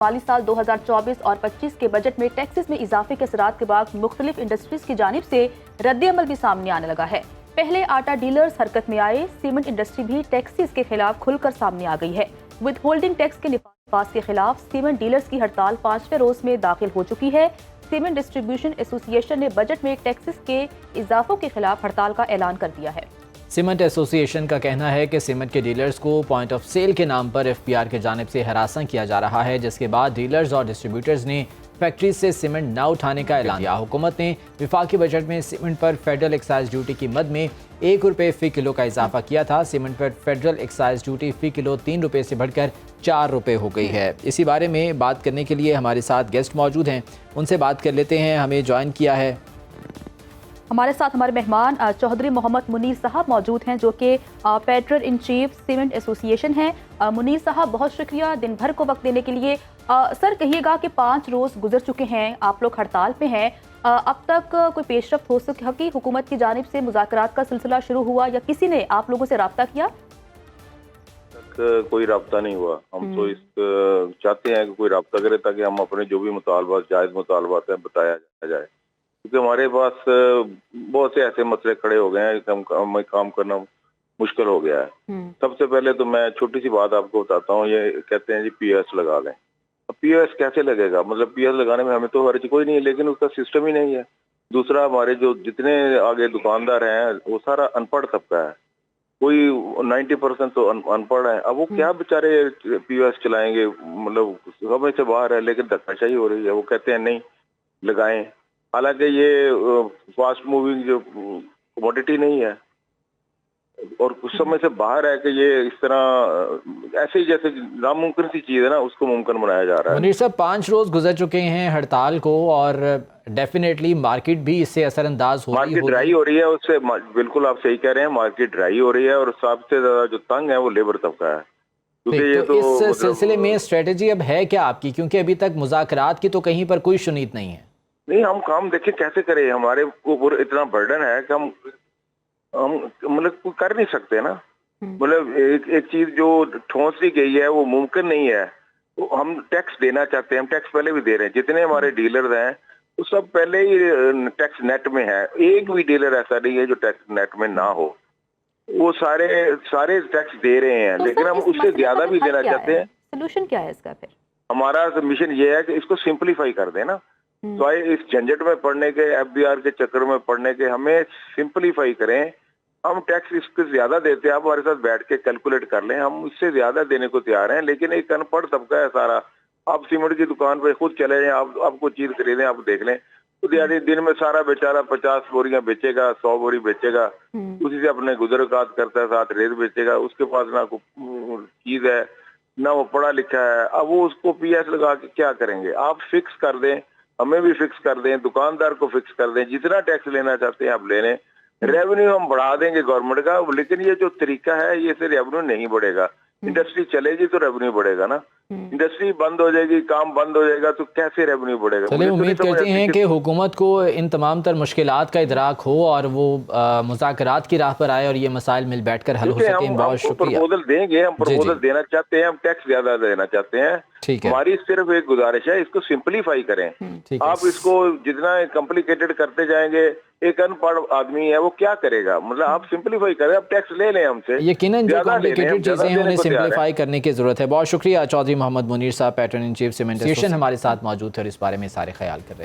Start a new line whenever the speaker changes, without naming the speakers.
माली साल 2024 और 25 के बजट में टैक्सेस में इजाफे के असरात के बाद मुख्तलिफ इंडस्ट्रीज की जानिब से रद्द-ए-अमल भी सामने आने लगा है। पहले आटा डीलर्स हरकत में आए, सीमेंट इंडस्ट्री भी टैक्सेस के खिलाफ खुलकर सामने आ गई है। विद होल्डिंग टैक्स के निफाज के खिलाफ सीमेंट डीलर्स की हड़ताल 5वें रोज में दाखिल हो चुकी है। सीमेंट डिस्ट्रीब्यूशन एसोसिएशन ने बजट में टैक्सेस के इजाफों के खिलाफ हड़ताल का ऐलान कर दिया है।
सीमेंट एसोसिएशन का कहना है कि सीमेंट के डीलर्स को पॉइंट ऑफ सेल के नाम पर एफपीआर की जानिब से हरासा किया जा रहा है, जिसके बाद डीलर्स और डिस्ट्रीब्यूटर्स ने फैक्ट्री से सीमेंट न उठाने का ऐलान किया। हुकूमत ने वफाकी बजट में सीमेंट पर फेडरल एक्साइज ड्यूटी की मद में ₹1 फी किलो का इजाफा किया था। सीमेंट पर फेडरल एक्साइज ड्यूटी फी किलो ₹3 से बढ़कर ₹4 हो गई है। इसी बारे में बात करने के लिए हमारे साथ गेस्ट मौजूद हैं, उनसे बात कर लेते हैं। हमें ज्वाइन किया है
हमारे साथ हमारे मेहमान चौधरी मोहम्मद मुनीर साहब मौजूद हैं, जो कि patron in chief cement association हैं। मुनीर साहब, बहुत शुक्रिया दिन भर को वक्त देने के लिए। सर, कहिएगा कि 5 रोज़ गुजर चुके हैं, आप लोग हड़ताल पे हैं, अब तक कोई पेशरफ्त हो सकी? हुकूमत की जानिब से मुज़ाकरात का सिलसिला शुरू हुआ या किसी ने आप लोगों से रब्ता किया?
कोई रब्ता नहीं हुआ। हम तो इस चाहते हैं कि कोई रब्ता करे ताकि हम अपने जो भी मुतालबात, जायज़ मुतालबात हैं, बताया जाए, क्योंकि हमारे पास बहुत से ऐसे मसले खड़े हो गए हैं कि हमें काम करना मुश्किल हो गया है। सबसे पहले तो मैं छोटी सी बात आपको बताता हूँ। ये कहते हैं जी पीएस लगा लें। अब पीएस कैसे लगेगा? मतलब पीएस लगाने में हमें तो हर्ज कोई नहीं है, लेकिन उसका सिस्टम ही नहीं है। दूसरा, हमारे जो जितने आगे दुकानदार हैं वो सारा अनपढ़ तबका है, कोई 90% तो अनपढ़ है। अब वो क्या बेचारे पीएस चलाएंगे? मतलब समझ से बाहर है, लेकिन धक्काशाही हो रही है। वो कहते हैं नहीं लगाएं, हालांकि ये फास्ट मूविंग जो कमोडिटी नहीं है और कुछ समय से बाहर है कि ये इस तरह ऐसे ही जैसे नामुमकिन सी चीज है ना, उसको मुमकिन बनाया जा रहा है।
मुनीर साहब, 5 रोज गुजर चुके हैं हड़ताल को और डेफिनेटली मार्केट भी इससे असरअंदाज हो रही है।
मार्केट ड्राई हो रही है उससे, बिल्कुल आप सही कह रहे हैं, मार्केट ड्राई हो रही है और सबसे ज्यादा जो तंग है वो लेबर तबका है।
तो इस सिलसिले में स्ट्रेटेजी अब है क्या आपकी? क्योंकि अभी तक मुज़ाकरात की तो कहीं पर कोई शुनीद नहीं है।
नहीं, हम काम देखें कैसे करें, हमारे ऊपर इतना बर्डन है कि हम मतलब कर नहीं सकते ना। मतलब एक चीज जो ठोस दी गई है वो मुमकिन नहीं है। तो हम टैक्स देना चाहते हैं, हम टैक्स पहले भी दे रहे हैं। जितने हमारे डीलर हैं वो सब पहले ही टैक्स नेट में है। एक भी डीलर ऐसा नहीं है जो टैक्स नेट में ना हो, वो सारे टैक्स दे रहे हैं। लेकिन हम उससे ज्यादा भी देना चाहते हैं।
सोल्यूशन क्या है इसका? फिर
हमारा मिशन ये है कि इसको सिंप्लीफाई कर देना। तो इस झंझट में पड़ने के, एफबीआर के चक्कर में पड़ने के, हमें सिंप्लीफाई करें। हम टैक्स इसको ज्यादा देते हैं, आप हमारे साथ बैठ के कैलकुलेट कर लें, हम इससे ज्यादा देने को तैयार हैं। लेकिन एक अनपढ़ तबका है सारा। आप सीमेंट की दुकान पे खुद चले जाएं, आपको चीज खरीदें, आप देख लें, तो यानी दिन में सारा बेचारा 50 बोरियां बेचेगा, 100 बोरी बेचेगा, उसी से अपने गुजरकात करता है, साथ रेत बेचेगा। उसके पास ना कोई चीज है, ना वो पढ़ा लिखा है। अब वो उसको पीएस लगा के क्या करेंगे? आप फिक्स कर दें, हमें भी फिक्स कर दें, दुकानदार को फिक्स कर दें, जितना टैक्स लेना चाहते हैं आप ले लें। रेवेन्यू हम बढ़ा देंगे गवर्नमेंट का, लेकिन ये जो तरीका है ये से रेवेन्यू नहीं बढ़ेगा। इंडस्ट्री चलेगी तो रेवेन्यू बढ़ेगा ना, इंडस्ट्री बंद हो जाएगी, काम बंद हो जाएगा तो कैसे रेवेन्यू बढ़ेगा?
चलिए, उम्मीद करते हैं कि हुकूमत को इन तमाम तर मुश्किलात का इदराक हो और वो मुज़ाकरात की राह पर आए और ये मसाइल मिल बैठकर हल हो सके। बहुत शुक्रिया।
प्रपोजल देंगे, हम प्रपोजल देना चाहते हैं, हम टैक्स ज्यादा देना चाहते हैं।
ठीक है,
हमारी सिर्फ एक गुजारिश है, इसको सिंप्लीफाई करें। आप इसको जितना कॉम्प्लिकेटेड करते जाएंगे, एक अनपढ़ आदमी है वो क्या करेगा? मतलब आप सिंप्लीफाई करें, आप टैक्स ले लें हमसे।
यकीनन जो कॉम्प्लिकेटेड चीजें हैं उन्हें सिंप्लीफाई करने की जरूरत है। बहुत शुक्रिया Chaudhary Mohammad Munir sahab, patron in chief cement association हमारे साथ मौजूद थे और इस बारे में सारे ख्याल कर रहे हैं।